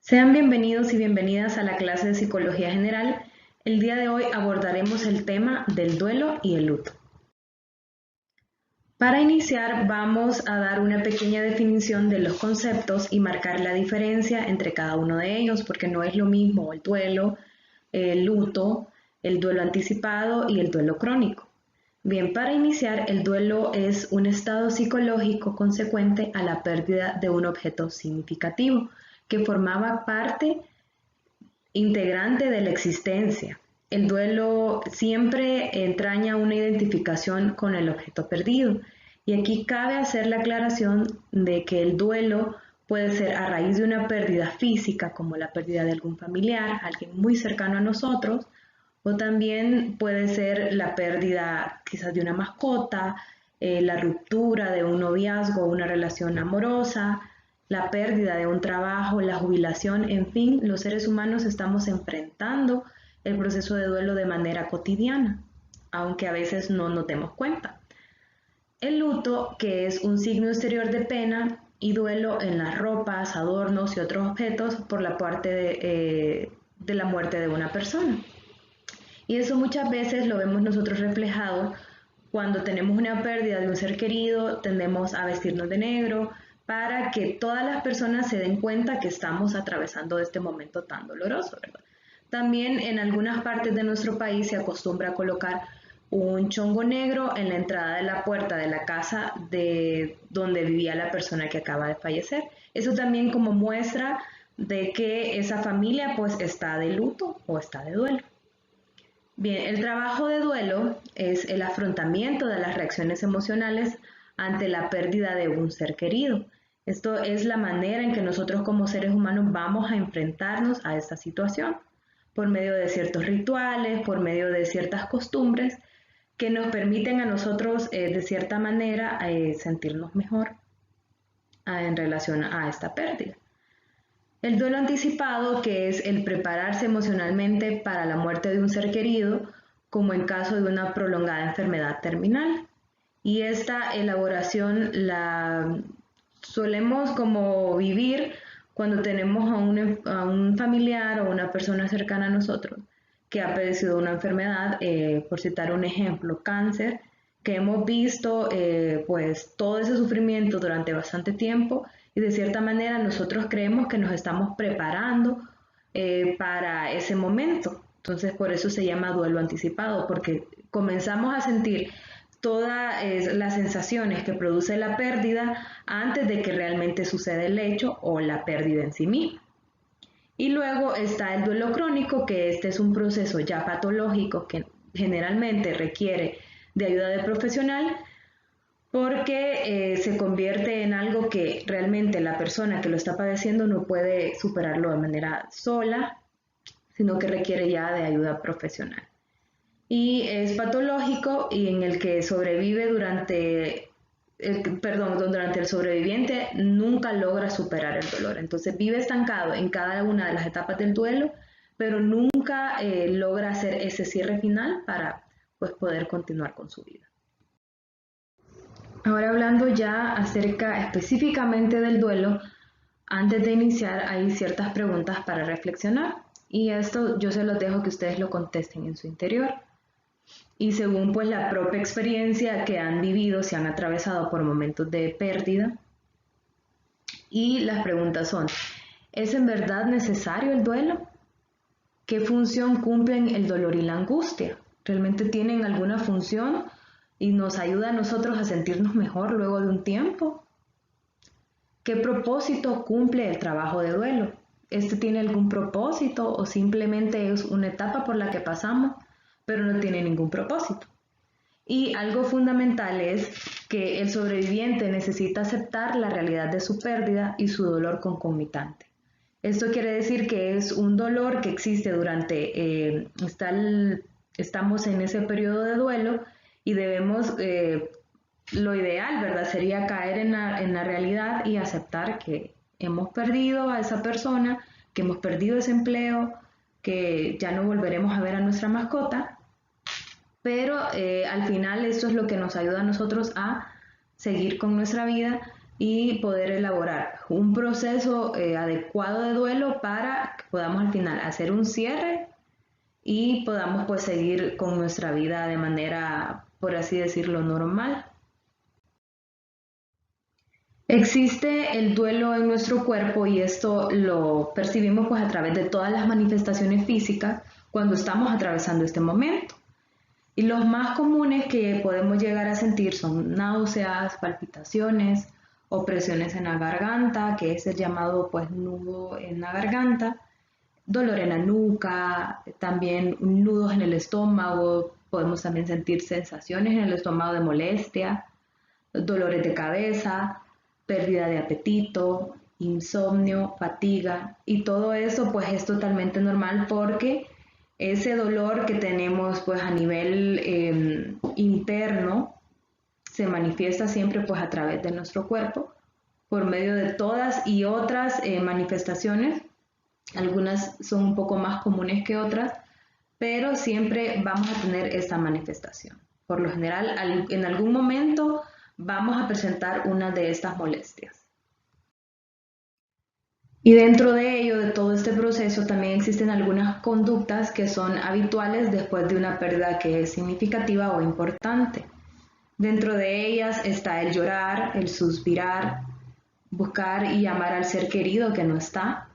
Sean bienvenidos y bienvenidas a la clase de Psicología General. El día de hoy abordaremos el tema del duelo y el luto. Para iniciar vamos a dar una pequeña definición de los conceptos y marcar la diferencia entre cada uno de ellos, porque no es lo mismo el duelo, el luto, el duelo anticipado y el duelo crónico. Bien, para iniciar, el duelo es un estado psicológico consecuente a la pérdida de un objeto significativo que formaba parte integrante de la existencia. El duelo siempre entraña una identificación con el objeto perdido. Y aquí cabe hacer la aclaración de que el duelo puede ser a raíz de una pérdida física, como la pérdida de algún familiar, alguien muy cercano a nosotros, o también puede ser la pérdida quizás de una mascota, la ruptura de un noviazgo o una relación amorosa, la pérdida de un trabajo, la jubilación, en fin, los seres humanos estamos enfrentando el proceso de duelo de manera cotidiana, aunque a veces no nos demos cuenta. El luto, que es un signo exterior de pena y duelo en las ropas, adornos y otros objetos por la parte de la muerte de una persona. Y eso muchas veces lo vemos nosotros reflejado cuando tenemos una pérdida de un ser querido, tendemos a vestirnos de negro para que todas las personas se den cuenta que estamos atravesando este momento tan doloroso, ¿verdad? También en algunas partes de nuestro país se acostumbra a colocar un chongo negro en la entrada de la puerta de la casa de donde vivía la persona que acaba de fallecer. Eso también como muestra de que esa familia pues está de luto o está de duelo. Bien, el trabajo de duelo es el afrontamiento de las reacciones emocionales ante la pérdida de un ser querido. Esto es la manera en que nosotros como seres humanos vamos a enfrentarnos a esta situación, por medio de ciertos rituales, por medio de ciertas costumbres que nos permiten a nosotros de cierta manera sentirnos mejor en relación a esta pérdida. El duelo anticipado, que es el prepararse emocionalmente para la muerte de un ser querido, como en caso de una prolongada enfermedad terminal. Y esta elaboración la solemos como vivir cuando tenemos a un familiar o una persona cercana a nosotros que ha padecido una enfermedad, por citar un ejemplo, cáncer, que hemos visto pues todo ese sufrimiento durante bastante tiempo y de cierta manera nosotros creemos que nos estamos preparando para ese momento. Entonces por eso se llama duelo anticipado, porque comenzamos a sentir todas las sensaciones que produce la pérdida antes de que realmente suceda el hecho o la pérdida en sí misma. Y luego está el duelo crónico, que este es un proceso ya patológico que generalmente requiere de ayuda de profesional porque se convierte en algo que realmente la persona que lo está padeciendo no puede superarlo de manera sola, sino que requiere ya de ayuda profesional. Y es patológico y en el que sobrevive durante el sobreviviente nunca logra superar el dolor. Entonces vive estancado en cada una de las etapas del duelo, pero nunca logra hacer ese cierre final para pues, poder continuar con su vida. Ahora hablando ya acerca específicamente del duelo, antes de iniciar hay ciertas preguntas para reflexionar y esto yo se los dejo que ustedes lo contesten en su interior. Y según pues la propia experiencia que han vivido, si han atravesado por momentos de pérdida. Y las preguntas son, ¿es en verdad necesario el duelo? ¿Qué función cumplen el dolor y la angustia? ¿Realmente tienen alguna función y nos ayuda a nosotros a sentirnos mejor luego de un tiempo? ¿Qué propósito cumple el trabajo de duelo? ¿Este tiene algún propósito o simplemente es una etapa por la que pasamos, pero no tiene ningún propósito? Y algo fundamental es que el sobreviviente necesita aceptar la realidad de su pérdida y su dolor concomitante. Esto quiere decir que es un dolor que existe durante, estamos en ese periodo de duelo y debemos, lo ideal, ¿verdad? Sería caer en la realidad y aceptar que hemos perdido a esa persona, que hemos perdido ese empleo, que ya no volveremos a ver a nuestra mascota, pero al final esto es lo que nos ayuda a nosotros a seguir con nuestra vida y poder elaborar un proceso adecuado de duelo para que podamos al final hacer un cierre y podamos pues seguir con nuestra vida de manera, por así decirlo, normal. Existe el duelo en nuestro cuerpo y esto lo percibimos pues a través de todas las manifestaciones físicas cuando estamos atravesando este momento. Y los más comunes que podemos llegar a sentir son náuseas, palpitaciones, opresiones en la garganta, que es el llamado pues nudo en la garganta, dolor en la nuca, también nudos en el estómago, podemos también sentir sensaciones en el estómago de molestia, dolores de cabeza, pérdida de apetito, insomnio, fatiga, y todo eso pues es totalmente normal porque ese dolor que tenemos pues a nivel interno se manifiesta siempre pues a través de nuestro cuerpo por medio de todas y otras manifestaciones. Algunas son un poco más comunes que otras, pero siempre vamos a tener esta manifestación. Por lo general, en algún momento vamos a presentar una de estas molestias. Y dentro de ello, de todo este proceso, también existen algunas conductas que son habituales después de una pérdida que es significativa o importante. Dentro de ellas está el llorar, el suspirar, buscar y llamar al ser querido que no está,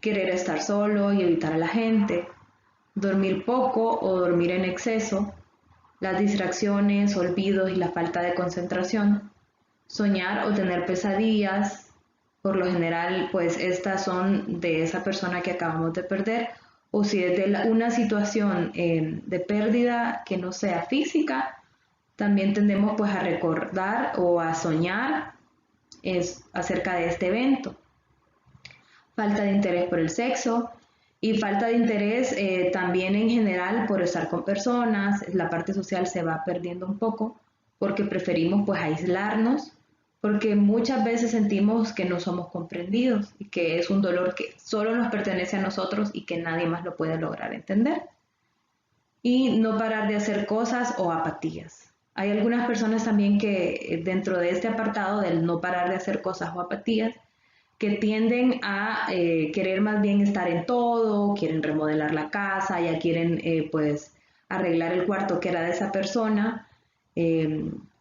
querer estar solo y evitar a la gente, dormir poco o dormir en exceso, las distracciones, olvidos y la falta de concentración, soñar o tener pesadillas. Por lo general, pues estas son de esa persona que acabamos de perder, o si es de una situación de pérdida que no sea física, también tendemos pues a recordar o a soñar acerca de este evento. Falta de interés por el sexo y falta de interés también en general por estar con personas. La parte social se va perdiendo un poco porque preferimos pues aislarnos, porque muchas veces sentimos que no somos comprendidos y que es un dolor que solo nos pertenece a nosotros y que nadie más lo puede lograr entender. Y no parar de hacer cosas o apatías. Hay algunas personas también que dentro de este apartado del no parar de hacer cosas o apatías, que tienden a querer más bien estar en todo, quieren remodelar la casa, ya quieren pues arreglar el cuarto que era de esa persona,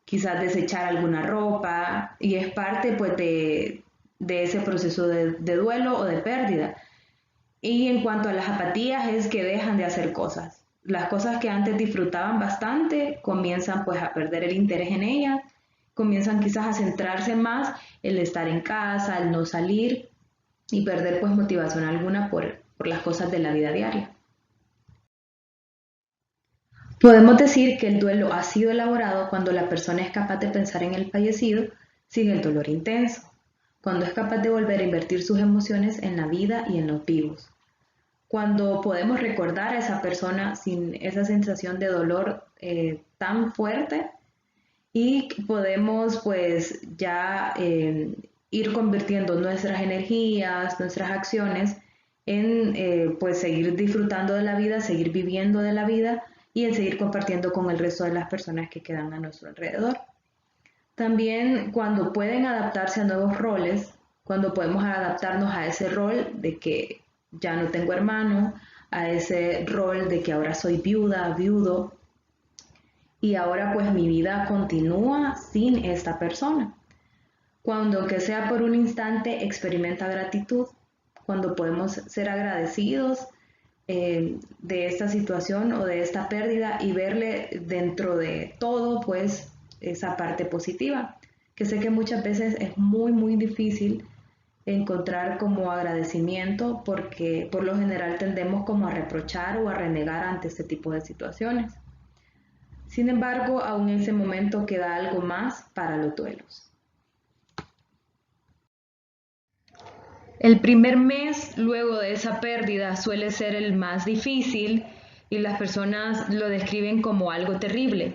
quizás desechar alguna ropa, y es parte pues de ese proceso de duelo o de pérdida. Y en cuanto a las apatías es que dejan de hacer cosas. Las cosas que antes disfrutaban bastante comienzan pues a perder el interés en ellas, comienzan quizás a centrarse más el estar en casa, el no salir y perder pues motivación alguna por las cosas de la vida diaria. Podemos decir que el duelo ha sido elaborado cuando la persona es capaz de pensar en el fallecido sin el dolor intenso, cuando es capaz de volver a invertir sus emociones en la vida y en los vivos, cuando podemos recordar a esa persona sin esa sensación de dolor tan fuerte, y podemos pues ya ir convirtiendo nuestras energías, nuestras acciones en pues seguir disfrutando de la vida, seguir viviendo de la vida y en seguir compartiendo con el resto de las personas que quedan a nuestro alrededor. También cuando pueden adaptarse a nuevos roles, cuando podemos adaptarnos a ese rol de que ya no tengo hermano, a ese rol de que ahora soy viuda, viudo, y ahora pues mi vida continúa sin esta persona. Cuando aunque sea por un instante experimenta gratitud, cuando podemos ser agradecidos de esta situación o de esta pérdida y verle dentro de todo pues esa parte positiva, que sé que muchas veces es muy difícil encontrar como agradecimiento porque por lo general tendemos como a reprochar o a renegar ante este tipo de situaciones. Sin embargo, aún en ese momento queda algo más para los duelos. El primer mes luego de esa pérdida suele ser el más difícil y las personas lo describen como algo terrible.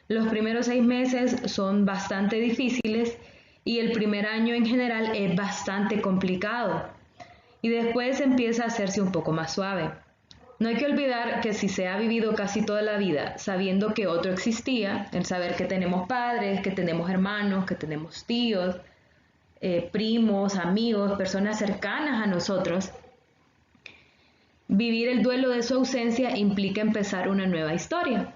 Los primeros 6 meses son bastante difíciles y el primer año en general es bastante complicado y después empieza a hacerse un poco más suave. No hay que olvidar que si se ha vivido casi toda la vida sabiendo que otro existía, el saber que tenemos padres, que tenemos hermanos, que tenemos tíos, primos, amigos, personas cercanas a nosotros, vivir el duelo de su ausencia implica empezar una nueva historia.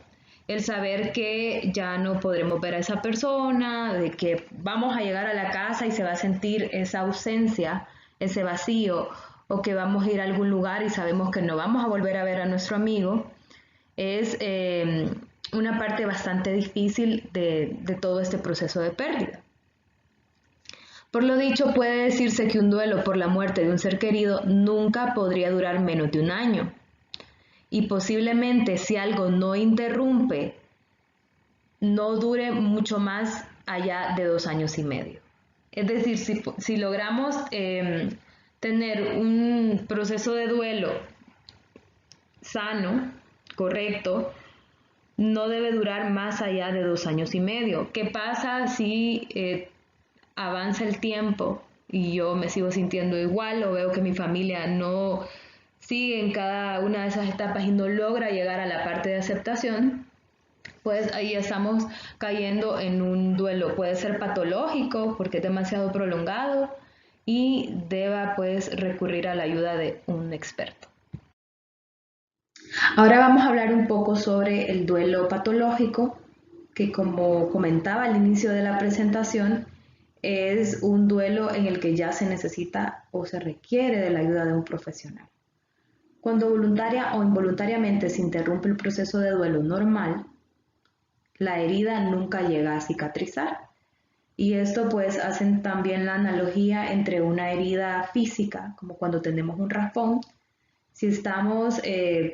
El saber que ya no podremos ver a esa persona, de que vamos a llegar a la casa y se va a sentir esa ausencia, ese vacío, o que vamos a ir a algún lugar y sabemos que no vamos a volver a ver a nuestro amigo, es una parte bastante difícil de todo este proceso de pérdida. Por lo dicho, puede decirse que un duelo por la muerte de un ser querido nunca podría durar menos de un año. Y posiblemente si algo no interrumpe, no dure mucho más allá de 2 años y medio. Es decir, si logramos tener un proceso de duelo sano, correcto, no debe durar más allá de 2 años y medio. ¿Qué pasa si avanza el tiempo y yo me sigo sintiendo igual o veo que mi familia no sigue en cada una de esas etapas y no logra llegar a la parte de aceptación? Pues ahí estamos cayendo en un duelo. Puede ser patológico porque es demasiado prolongado y deba pues recurrir a la ayuda de un experto. Ahora vamos a hablar un poco sobre el duelo patológico, que como comentaba al inicio de la presentación, es un duelo en el que ya se necesita o se requiere de la ayuda de un profesional. Cuando voluntaria o involuntariamente se interrumpe el proceso de duelo normal, la herida nunca llega a cicatrizar. Y esto pues hacen también la analogía entre una herida física, como cuando tenemos un raspón. Si estamos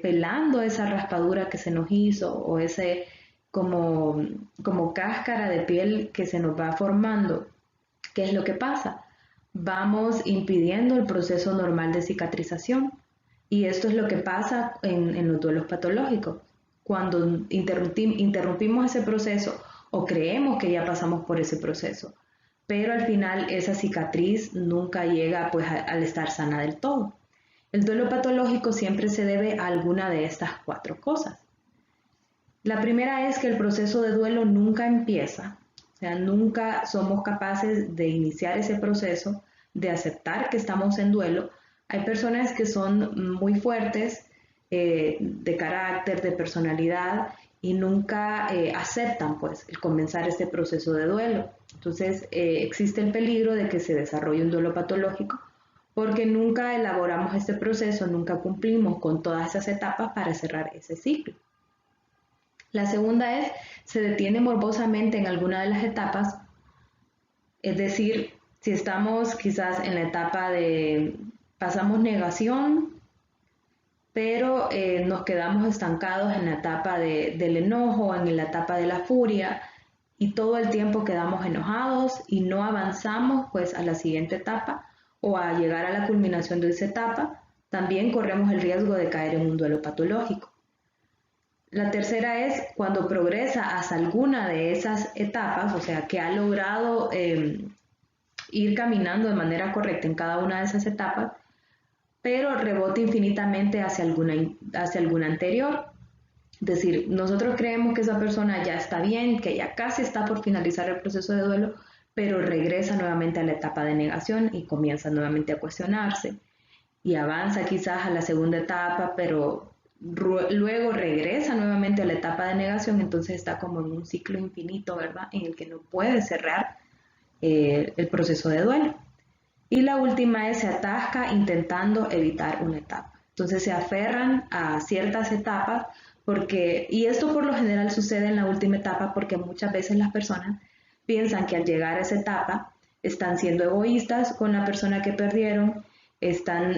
pelando esa raspadura que se nos hizo o ese como cáscara de piel que se nos va formando, ¿qué es lo que pasa? Vamos impidiendo el proceso normal de cicatrización. Y esto es lo que pasa en los duelos patológicos. Cuando interrumpimos ese proceso o creemos que ya pasamos por ese proceso, pero al final esa cicatriz nunca llega pues al estar sana del todo. El duelo patológico siempre se debe a alguna de estas 4 cosas. La primera es que el proceso de duelo nunca empieza, o sea, nunca somos capaces de iniciar ese proceso, de aceptar que estamos en duelo. Hay personas que son muy fuertes de carácter, de personalidad y nunca aceptan pues el comenzar este proceso de duelo. Entonces existe el peligro de que se desarrolle un duelo patológico porque nunca elaboramos este proceso, nunca cumplimos con todas esas etapas para cerrar ese ciclo. La segunda es, se detiene morbosamente en alguna de las etapas, es decir, si estamos quizás en la etapa de pasamos negación, pero nos quedamos estancados en la etapa del enojo, en la etapa de la furia, y todo el tiempo quedamos enojados y no avanzamos pues a la siguiente etapa o a llegar a la culminación de esa etapa, también corremos el riesgo de caer en un duelo patológico. La tercera es cuando progresa hacia alguna de esas etapas, o sea, que ha logrado ir caminando de manera correcta en cada una de esas etapas, pero rebota infinitamente hacia alguna anterior. Es decir, nosotros creemos que esa persona ya está bien, que ya casi está por finalizar el proceso de duelo, pero regresa nuevamente a la etapa de negación y comienza nuevamente a cuestionarse y avanza quizás a la segunda etapa, pero luego regresa nuevamente a la etapa de negación, entonces está como en un ciclo infinito, ¿verdad? En el que no puede cerrar el proceso de duelo. Y la última es se atasca intentando evitar una etapa. Entonces se aferran a ciertas etapas y esto por lo general sucede en la última etapa porque muchas veces las personas piensan que al llegar a esa etapa están siendo egoístas con la persona que perdieron, están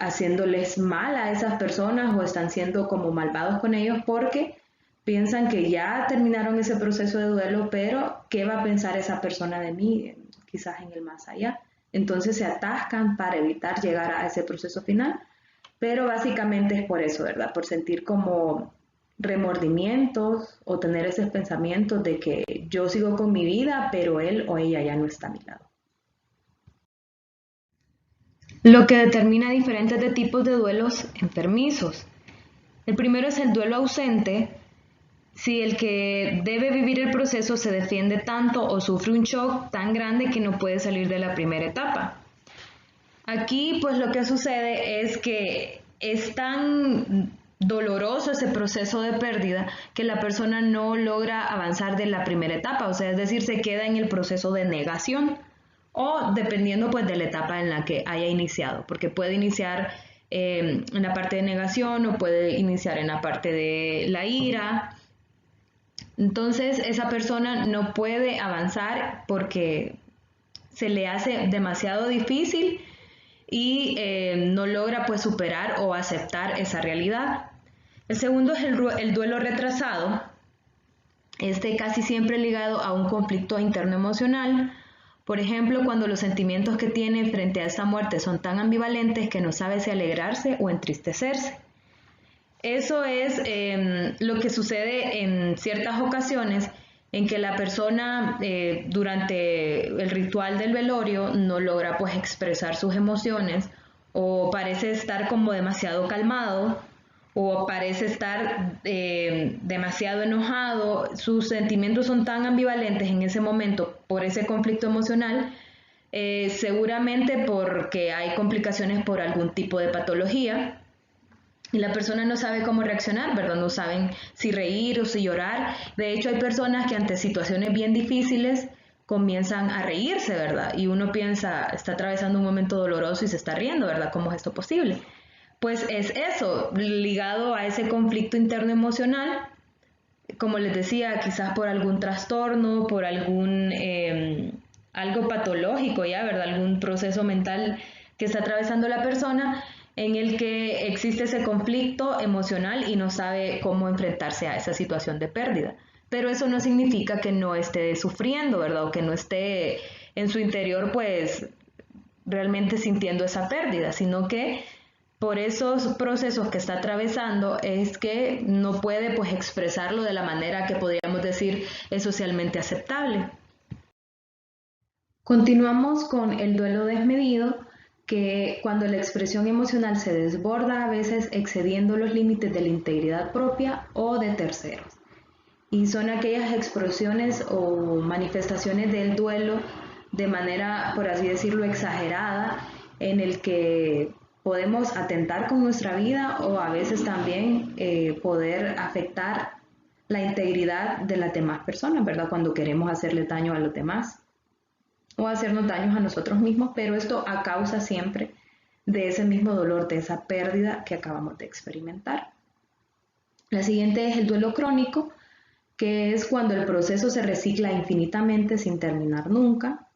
haciéndoles mal a esas personas o están siendo como malvados con ellos porque piensan que ya terminaron ese proceso de duelo, pero ¿qué va a pensar esa persona de mí? Quizás en el más allá. Entonces se atascan para evitar llegar a ese proceso final, pero básicamente es por eso, ¿verdad? Por sentir como remordimientos o tener esos pensamientos de que yo sigo con mi vida, pero él o ella ya no está a mi lado. Lo que determina diferentes tipos de duelos enfermizos. El primero es el duelo ausente. si el que debe vivir el proceso se defiende tanto o sufre un shock tan grande que no puede salir de la primera etapa. Aquí pues lo que sucede es que es tan doloroso ese proceso de pérdida que la persona no logra avanzar de la primera etapa, o sea, es decir, se queda en el proceso de negación o dependiendo pues de la etapa en la que haya iniciado, porque puede iniciar en la parte de negación o puede iniciar en la parte de la ira. Entonces esa persona no puede avanzar porque se le hace demasiado difícil y no logra pues superar o aceptar esa realidad. El segundo es el duelo retrasado, casi siempre ligado a un conflicto interno emocional. Por ejemplo, cuando los sentimientos que tiene frente a esta muerte son tan ambivalentes que no sabe si alegrarse o entristecerse. Eso es lo que sucede en ciertas ocasiones en que la persona durante el ritual del velorio no logra pues expresar sus emociones o parece estar como demasiado calmado o parece estar demasiado enojado. Sus sentimientos son tan ambivalentes en ese momento por ese conflicto emocional, seguramente porque hay complicaciones por algún tipo de patología. Y la persona no sabe cómo reaccionar, ¿verdad? No saben si reír o si llorar. De hecho, hay personas que ante situaciones bien difíciles comienzan a reírse, ¿verdad? Y uno piensa, está atravesando un momento doloroso y se está riendo, ¿verdad? ¿Cómo es esto posible? Pues es eso, ligado a ese conflicto interno emocional, como les decía, quizás por algún trastorno, por algún algo patológico, ya, ¿verdad? Algún proceso mental que está atravesando la persona en el que existe ese conflicto emocional y no sabe cómo enfrentarse a esa situación de pérdida. Pero eso no significa que no esté sufriendo, ¿verdad? O que no esté en su interior, pues, realmente sintiendo esa pérdida, sino que por esos procesos que está atravesando es que no puede, pues, expresarlo de la manera que podríamos decir es socialmente aceptable. Continuamos con el duelo desmedido, que cuando la expresión emocional se desborda a veces excediendo los límites de la integridad propia o de terceros. Y son aquellas expresiones o manifestaciones del duelo de manera, por así decirlo, exagerada, en el que podemos atentar con nuestra vida o a veces también poder afectar la integridad de las demás personas, ¿verdad? Cuando queremos hacerle daño a los demás o hacernos daños a nosotros mismos, pero esto a causa siempre de ese mismo dolor, de esa pérdida que acabamos de experimentar. La siguiente es el duelo crónico, que es cuando el proceso se recicla infinitamente sin terminar nunca,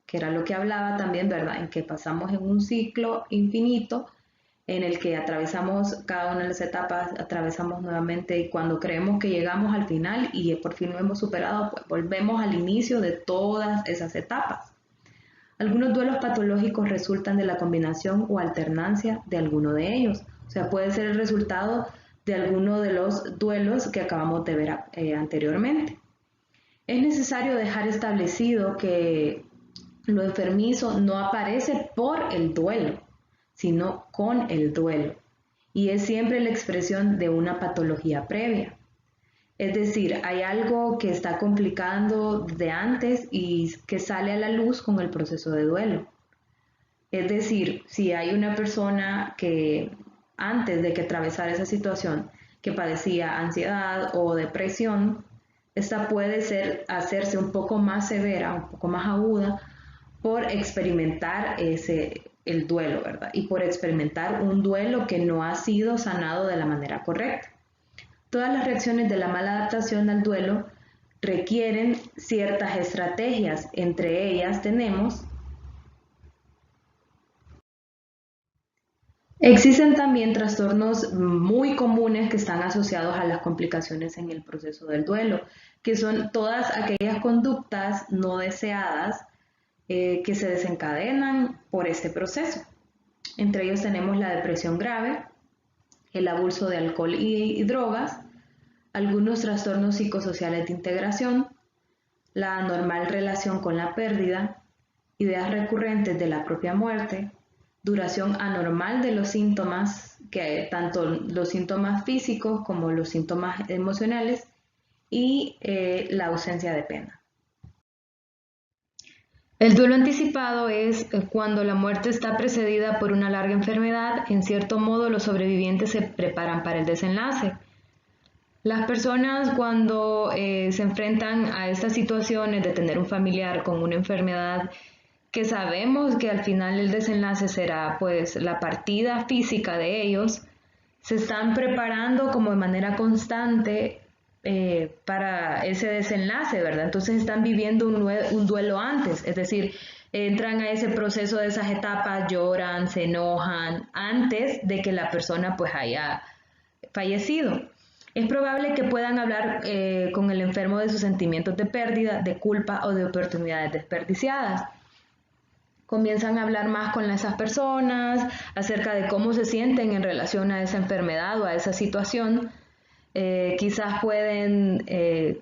que era lo que hablaba también, ¿verdad? En que pasamos en un ciclo infinito en el que atravesamos cada una de las etapas, atravesamos nuevamente y cuando creemos que llegamos al final y por fin lo hemos superado, pues volvemos al inicio de todas esas etapas. Algunos duelos patológicos resultan de la combinación o alternancia de alguno de ellos, o sea, puede ser el resultado de alguno de los duelos que acabamos de ver anteriormente. Es necesario dejar establecido que lo enfermizo no aparece por el duelo, sino con el duelo, y es siempre la expresión de una patología previa. Es decir, hay algo que está complicando de antes y que sale a la luz con el proceso de duelo. Es decir, si hay una persona que antes de que atravesara esa situación que padecía ansiedad o depresión, esta puede hacerse un poco más severa, un poco más aguda por experimentar el duelo, ¿verdad? Y por experimentar un duelo que no ha sido sanado de la manera correcta. Todas las reacciones de la mala adaptación al duelo requieren ciertas estrategias. Entre ellas tenemos: existen también trastornos muy comunes que están asociados a las complicaciones en el proceso del duelo, que son todas aquellas conductas no deseadas que se desencadenan por este proceso. Entre ellos tenemos la depresión grave, el abuso de alcohol y drogas, algunos trastornos psicosociales de integración, la anormal relación con la pérdida, ideas recurrentes de la propia muerte, duración anormal de los síntomas, que tanto los síntomas físicos como los síntomas emocionales, y la ausencia de pena. El duelo anticipado es cuando la muerte está precedida por una larga enfermedad. En cierto modo, los sobrevivientes se preparan para el desenlace. Las personas cuando se enfrentan a estas situaciones de tener un familiar con una enfermedad que sabemos que al final el desenlace será pues la partida física de ellos, se están preparando como de manera constante para ese desenlace, ¿verdad? Entonces están viviendo un duelo antes, es decir, entran a ese proceso de esas etapas, lloran, se enojan antes de que la persona pues haya fallecido. Es probable que puedan hablar con el enfermo de sus sentimientos de pérdida, de culpa o de oportunidades desperdiciadas. Comienzan a hablar más con esas personas acerca de cómo se sienten en relación a esa enfermedad o a esa situación. Quizás pueden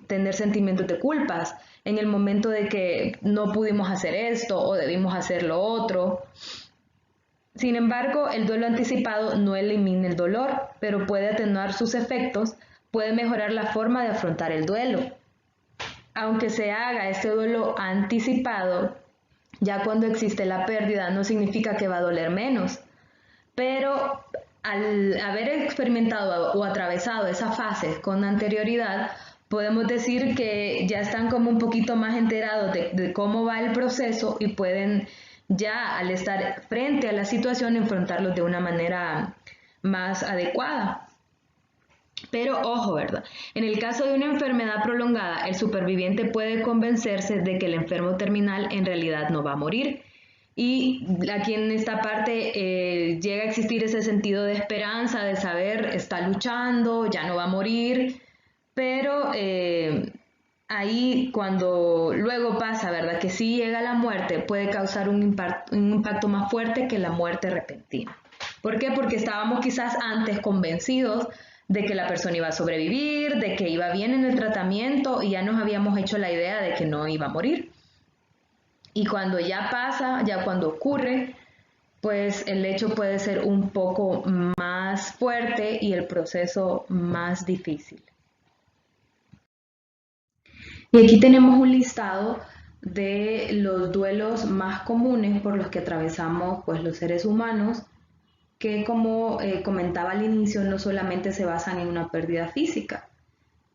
tener sentimientos de culpas en el momento de que no pudimos hacer esto o debimos hacer lo otro. Sin embargo, el duelo anticipado no elimina el dolor, pero puede atenuar sus efectos, puede mejorar la forma de afrontar el duelo. Aunque se haga este duelo anticipado, ya cuando existe la pérdida no significa que va a doler menos, pero al haber experimentado o atravesado esa fase con anterioridad, podemos decir que ya están como un poquito más enterados de cómo va el proceso y pueden ya al estar frente a la situación enfrentarlos de una manera más adecuada. Pero ojo, ¿verdad? En el caso de una enfermedad prolongada, el superviviente puede convencerse de que el enfermo terminal en realidad no va a morir. Y aquí en esta parte llega a existir ese sentido de esperanza, de saber, está luchando, ya no va a morir, pero ahí cuando luego pasa, ¿verdad? Que si llega la muerte, puede causar un impacto más fuerte que la muerte repentina. ¿Por qué? Porque estábamos quizás antes convencidos de que la persona iba a sobrevivir, de que iba bien en el tratamiento y ya nos habíamos hecho la idea de que no iba a morir. Y cuando ya pasa, ya cuando ocurre, pues el hecho puede ser un poco más fuerte y el proceso más difícil. Y aquí tenemos un listado de los duelos más comunes por los que atravesamos pues, los seres humanos, que como comentaba al inicio, no solamente se basan en una pérdida física.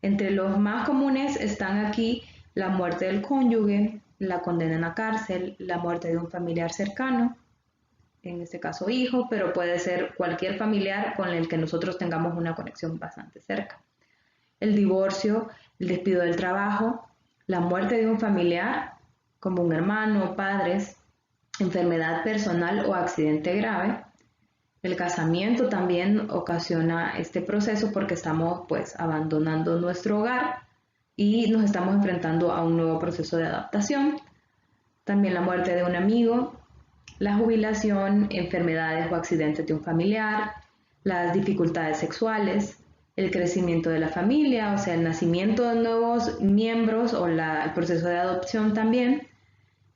Entre los más comunes están aquí la muerte del cónyuge, la condena en la cárcel, la muerte de un familiar cercano, en este caso hijo, pero puede ser cualquier familiar con el que nosotros tengamos una conexión bastante cerca. El divorcio, el despido del trabajo, la muerte de un familiar, como un hermano, padres, enfermedad personal o accidente grave. El casamiento también ocasiona este proceso porque estamos pues abandonando nuestro hogar y nos estamos enfrentando a un nuevo proceso de adaptación. También la muerte de un amigo, la jubilación, enfermedades o accidentes de un familiar, las dificultades sexuales, el crecimiento de la familia, o sea, el nacimiento de nuevos miembros o el proceso de adopción también,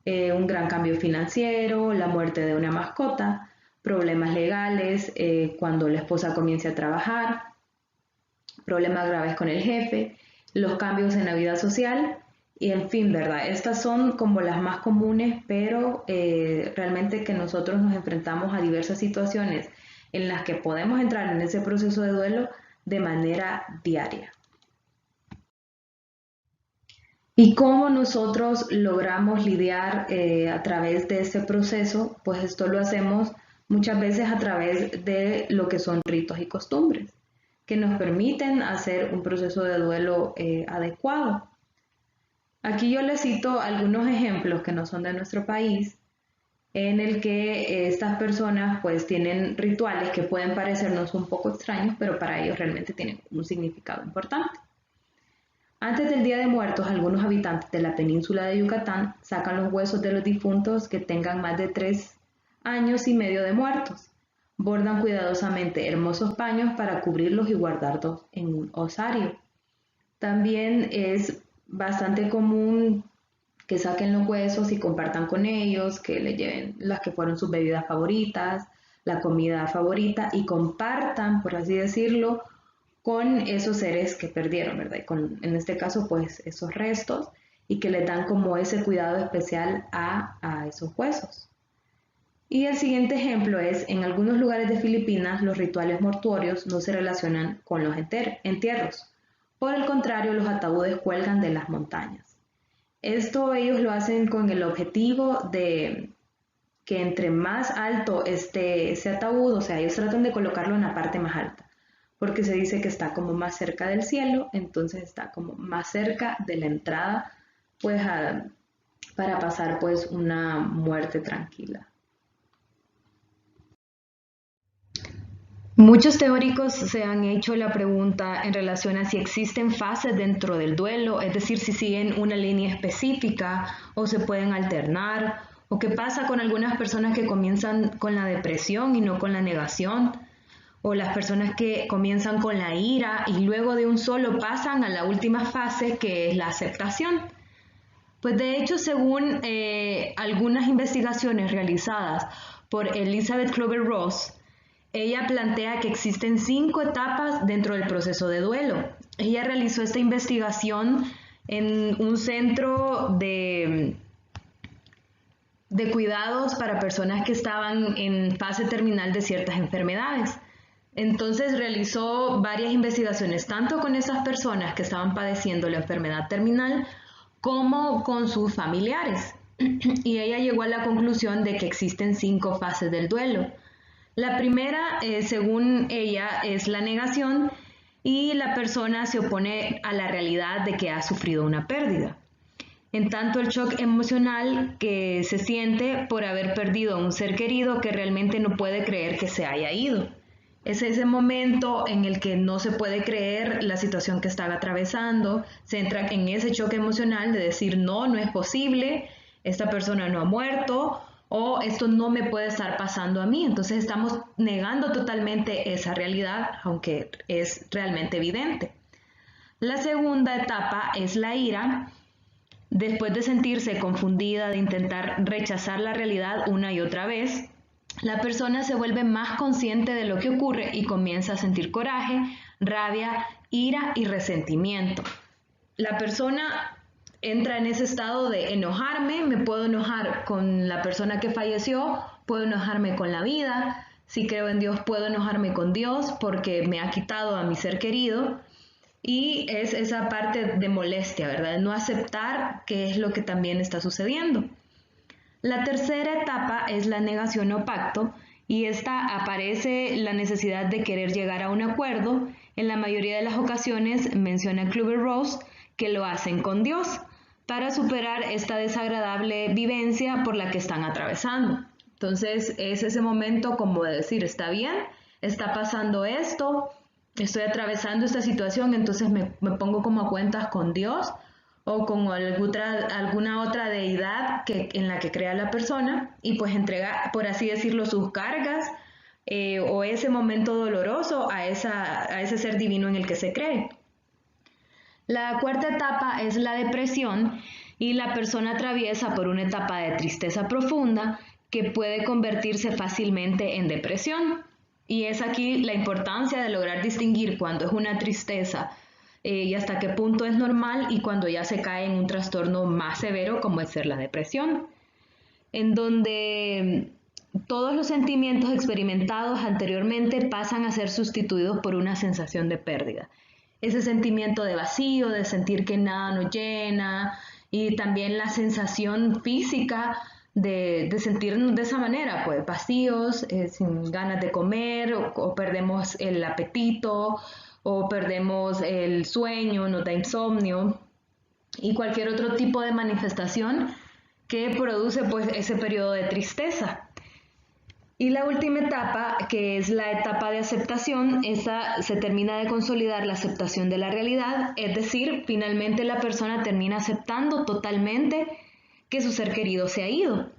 un gran cambio financiero, la muerte de una mascota, problemas legales cuando la esposa comience a trabajar, problemas graves con el jefe, los cambios en la vida social y en fin, ¿verdad? Estas son como las más comunes, pero realmente que nosotros nos enfrentamos a diversas situaciones en las que podemos entrar en ese proceso de duelo de manera diaria. ¿Y cómo nosotros logramos lidiar a través de este proceso? Pues esto lo hacemos muchas veces a través de lo que son ritos y costumbres, que nos permiten hacer un proceso de duelo adecuado. Aquí yo les cito algunos ejemplos que no son de nuestro país, en el que estas personas pues tienen rituales que pueden parecernos un poco extraños, pero para ellos realmente tienen un significado importante. Antes del Día de Muertos, algunos habitantes de la península de Yucatán sacan los huesos de los difuntos que tengan más de 3 años y medio de muertos. Bordan cuidadosamente hermosos paños para cubrirlos y guardarlos en un osario. También es bastante común que saquen los huesos y compartan con ellos, que le lleven las que fueron sus bebidas favoritas, la comida favorita y compartan, por así decirlo, con esos seres que perdieron, ¿verdad? Y en este caso, pues esos restos y que les dan como ese cuidado especial a esos huesos. Y el siguiente ejemplo es, en algunos lugares de Filipinas, los rituales mortuorios no se relacionan con los entierros. Por el contrario, los ataúdes cuelgan de las montañas. Esto ellos lo hacen con el objetivo de que entre más alto esté ese ataúd, o sea, ellos tratan de colocarlo en la parte más alta, porque se dice que está como más cerca del cielo, entonces está como más cerca de la entrada, pues para pasar pues una muerte tranquila. Muchos teóricos se han hecho la pregunta en relación a si existen fases dentro del duelo, es decir, si siguen una línea específica o se pueden alternar, o qué pasa con algunas personas que comienzan con la depresión y no con la negación, o las personas que comienzan con la ira y luego de un solo pasan a la última fase, que es la aceptación. Pues de hecho, según algunas investigaciones realizadas por Elizabeth Kübler-Ross, ella plantea que existen 5 etapas dentro del proceso de duelo. Ella realizó esta investigación en un centro de cuidados para personas que estaban en fase terminal de ciertas enfermedades. Entonces realizó varias investigaciones, tanto con esas personas que estaban padeciendo la enfermedad terminal, como con sus familiares. Y ella llegó a la conclusión de que existen 5 fases del duelo. La primera, según ella, es la negación y la persona se opone a la realidad de que ha sufrido una pérdida. En tanto el shock emocional que se siente por haber perdido a un ser querido que realmente no puede creer que se haya ido. Es ese momento en el que no se puede creer la situación que estaba atravesando, se entra en ese choque emocional de decir no es posible, esta persona no ha muerto o esto no me puede estar pasando a mí. Entonces estamos negando totalmente esa realidad, aunque es realmente evidente. La segunda etapa es la ira. Después de sentirse confundida, de intentar rechazar la realidad una y otra vez, la persona se vuelve más consciente de lo que ocurre y comienza a sentir coraje, rabia, ira y resentimiento. La persona entra en ese estado de enojarme, me puedo enojar con la persona que falleció, puedo enojarme con la vida, si creo en Dios puedo enojarme con Dios porque me ha quitado a mi ser querido. Y es esa parte de molestia, ¿verdad? No aceptar qué es lo que también está sucediendo. La tercera etapa es la negación o pacto, y esta aparece la necesidad de querer llegar a un acuerdo. En la mayoría de las ocasiones menciona Kübler-Ross que lo hacen con Dios para superar esta desagradable vivencia por la que están atravesando. Entonces es ese momento como de decir, está bien, está pasando esto, estoy atravesando esta situación, entonces me pongo como a cuentas con Dios o con alguna otra deidad en la que crea la persona y pues entrega, por así decirlo, sus cargas o ese momento doloroso a ese ser divino en el que se cree. La cuarta etapa es la depresión y la persona atraviesa por una etapa de tristeza profunda que puede convertirse fácilmente en depresión. Y es aquí la importancia de lograr distinguir cuando es una tristeza y hasta qué punto es normal y cuando ya se cae en un trastorno más severo como es ser la depresión, en donde todos los sentimientos experimentados anteriormente pasan a ser sustituidos por una sensación de pérdida. Ese sentimiento de vacío, de sentir que nada nos llena y también la sensación física de sentirnos de esa manera, pues vacíos, sin ganas de comer o perdemos el apetito o perdemos el sueño, nos da insomnio y cualquier otro tipo de manifestación que produce pues ese periodo de tristeza. Y la última etapa, que es la etapa de aceptación, esa se termina de consolidar la aceptación de la realidad, es decir, finalmente la persona termina aceptando totalmente que su ser querido se ha ido.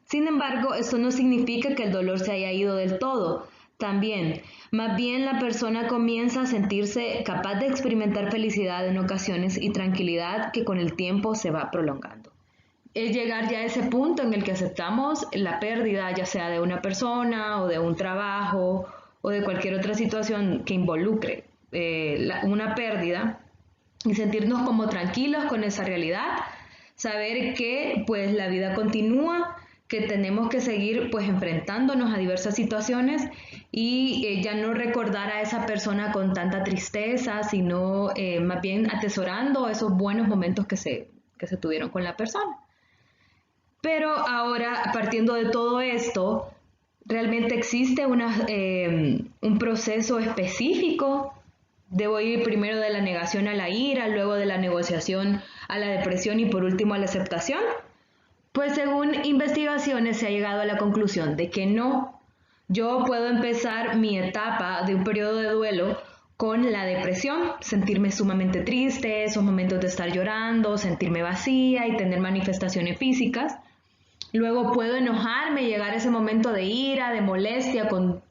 Sin embargo, esto no significa que el dolor se haya ido del todo. También, más bien la persona comienza a sentirse capaz de experimentar felicidad en ocasiones y tranquilidad que con el tiempo se va prolongando. Es llegar ya a ese punto en el que aceptamos la pérdida, ya sea de una persona o de un trabajo o de cualquier otra situación que involucre una pérdida y sentirnos como tranquilos con esa realidad, saber que pues la vida continúa, que tenemos que seguir pues enfrentándonos a diversas situaciones y ya no recordar a esa persona con tanta tristeza, sino más bien atesorando esos buenos momentos que se tuvieron con la persona. Pero ahora, partiendo de todo esto, ¿realmente existe un proceso específico? ¿Debo ir primero de la negación a la ira, luego de la negociación a la depresión y por último a la aceptación? Pues según investigaciones se ha llegado a la conclusión de que no. Yo puedo empezar mi etapa de un periodo de duelo con la depresión, sentirme sumamente triste, esos momentos de estar llorando, sentirme vacía y tener manifestaciones físicas. Luego puedo enojarme, llegar a ese momento de ira, de molestia con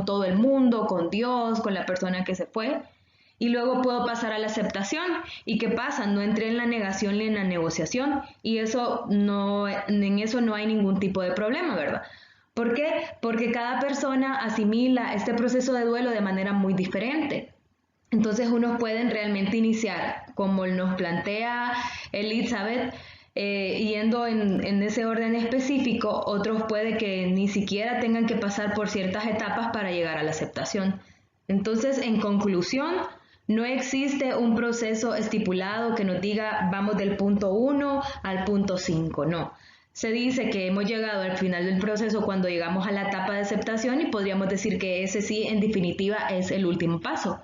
todo el mundo, con Dios, con la persona que se fue. Y luego puedo pasar a la aceptación. ¿Y qué pasa? No entré en la negación ni en la negociación. Y en eso no hay ningún tipo de problema, ¿verdad? ¿Por qué? Porque cada persona asimila este proceso de duelo de manera muy diferente. Entonces unos pueden realmente iniciar, como nos plantea Elizabeth, yendo en ese orden específico, otros puede que ni siquiera tengan que pasar por ciertas etapas para llegar a la aceptación. Entonces, en conclusión, no existe un proceso estipulado que nos diga vamos del punto 1 al punto 5, no. Se dice que hemos llegado al final del proceso cuando llegamos a la etapa de aceptación y podríamos decir que ese sí, en definitiva, es el último paso.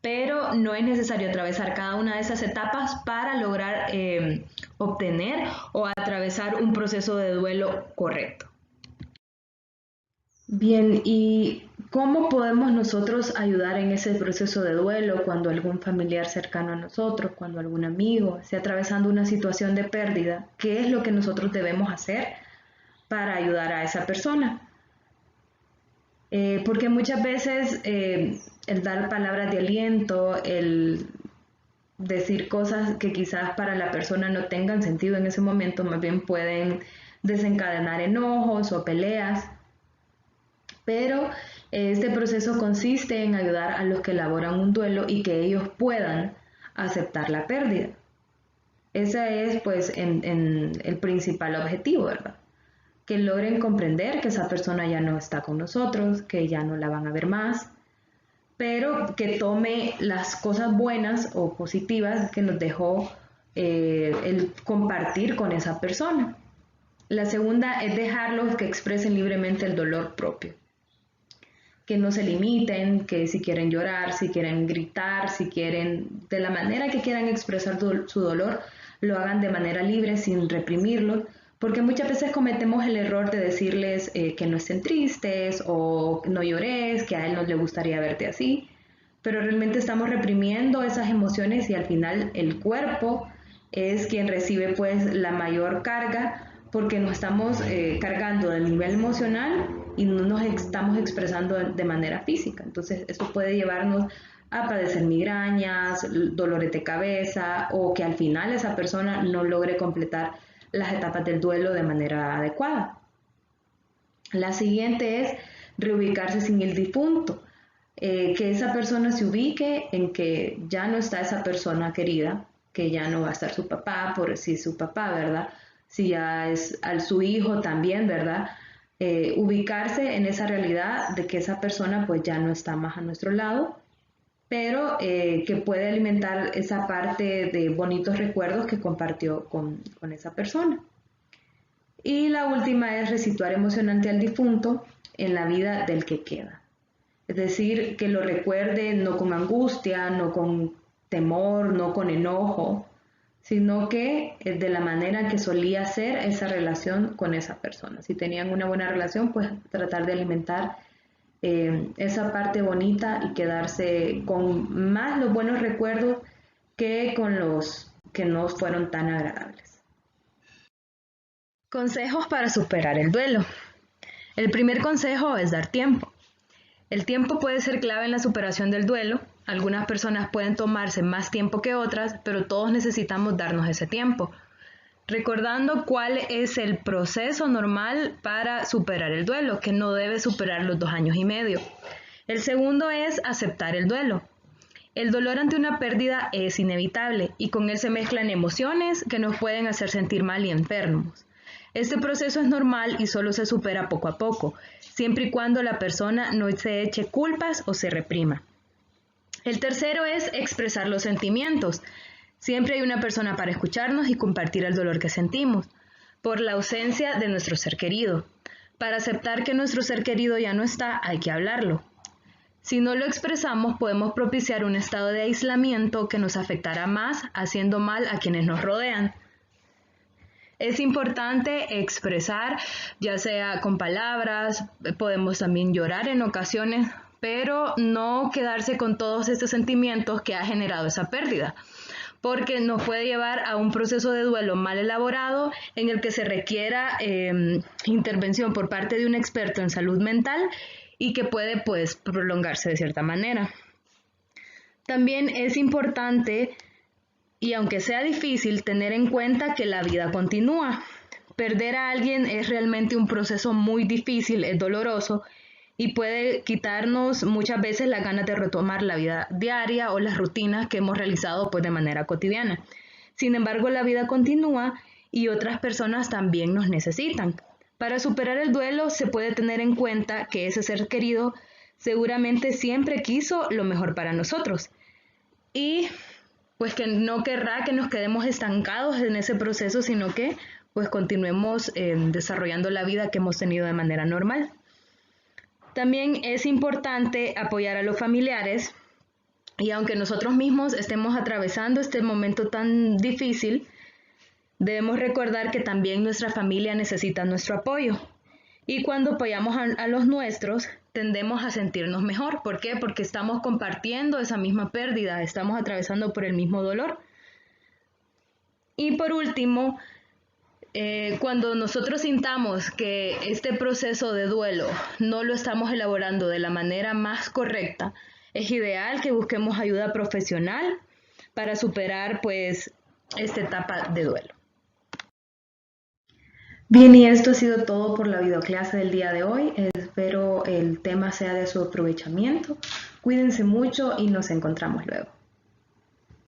Pero no es necesario atravesar cada una de esas etapas para lograr obtener o atravesar un proceso de duelo correcto. Bien, ¿y cómo podemos nosotros ayudar en ese proceso de duelo cuando algún familiar cercano a nosotros, cuando algún amigo esté atravesando una situación de pérdida? ¿Qué es lo que nosotros debemos hacer para ayudar a esa persona? Porque muchas veces el dar palabras de aliento, el decir cosas que quizás para la persona no tengan sentido en ese momento, más bien pueden desencadenar enojos o peleas. Pero este proceso consiste en ayudar a los que elaboran un duelo y que ellos puedan aceptar la pérdida. Ese es pues en el principal objetivo, ¿verdad? Que logren comprender que esa persona ya no está con nosotros, que ya no la van a ver más, pero que tome las cosas buenas o positivas que nos dejó el compartir con esa persona. La segunda es dejarlos que expresen libremente el dolor propio. Que no se limiten, que si quieren llorar, si quieren gritar, si quieren, de la manera que quieran expresar su dolor, lo hagan de manera libre, sin reprimirlo, porque muchas veces cometemos el error de decirles que no estén tristes o no llores, que a él no le gustaría verte así, pero realmente estamos reprimiendo esas emociones y al final el cuerpo es quien recibe pues la mayor carga porque nos estamos cargando del nivel emocional y no nos estamos expresando de manera física. Entonces, eso puede llevarnos a padecer migrañas, dolores de cabeza o que al final esa persona no logre completar las etapas del duelo de manera adecuada. La siguiente es reubicarse sin el difunto, que esa persona se ubique en que ya no está esa persona querida, que ya no va a estar su papá, por si su papá, ¿verdad? Si ya es su hijo también, ¿verdad? Ubicarse en esa realidad de que esa persona pues ya no está más a nuestro lado, pero que puede alimentar esa parte de bonitos recuerdos que compartió con esa persona. Y la última es resituar emocionante al difunto en la vida del que queda. Es decir, que lo recuerde no con angustia, no con temor, no con enojo, sino que de la manera que solía ser esa relación con esa persona. Si tenían una buena relación, pues tratar de alimentar esa parte bonita y quedarse con más los buenos recuerdos que con los que no fueron tan agradables. Consejos para superar el duelo. El primer consejo es dar tiempo. El tiempo puede ser clave en la superación del duelo. Algunas personas pueden tomarse más tiempo que otras, pero todos necesitamos darnos ese tiempo. Recordando cuál es el proceso normal para superar el duelo, que no debe superar los 2 años y medio. El segundo es aceptar el duelo. El dolor ante una pérdida es inevitable y con él se mezclan emociones que nos pueden hacer sentir mal y enfermos. Este proceso es normal y solo se supera poco a poco, siempre y cuando la persona no se eche culpas o se reprima. El tercero es expresar los sentimientos. Siempre hay una persona para escucharnos y compartir el dolor que sentimos, por la ausencia de nuestro ser querido. Para aceptar que nuestro ser querido ya no está, hay que hablarlo. Si no lo expresamos, podemos propiciar un estado de aislamiento que nos afectará más, haciendo mal a quienes nos rodean. Es importante expresar, ya sea con palabras, podemos también llorar en ocasiones, pero no quedarse con todos estos sentimientos que ha generado esa pérdida, porque nos puede llevar a un proceso de duelo mal elaborado en el que se requiera intervención por parte de un experto en salud mental y que puede pues prolongarse de cierta manera. También es importante, y aunque sea difícil, tener en cuenta que la vida continúa. Perder a alguien es realmente un proceso muy difícil, es doloroso y puede quitarnos muchas veces las ganas de retomar la vida diaria o las rutinas que hemos realizado pues de manera cotidiana. Sin embargo, la vida continúa y otras personas también nos necesitan. Para superar el duelo se puede tener en cuenta que ese ser querido seguramente siempre quiso lo mejor para nosotros y pues que no querrá que nos quedemos estancados en ese proceso, sino que pues continuemos desarrollando la vida que hemos tenido de manera normal. También es importante apoyar a los familiares y aunque nosotros mismos estemos atravesando este momento tan difícil, debemos recordar que también nuestra familia necesita nuestro apoyo. Y cuando apoyamos a los nuestros, tendemos a sentirnos mejor. ¿Por qué? Porque estamos compartiendo esa misma pérdida, estamos atravesando por el mismo dolor. Y por último, cuando nosotros sintamos que este proceso de duelo no lo estamos elaborando de la manera más correcta, es ideal que busquemos ayuda profesional para superar pues esta etapa de duelo. Bien, y esto ha sido todo por la videoclase del día de hoy. Espero el tema sea de su aprovechamiento. Cuídense mucho y nos encontramos luego.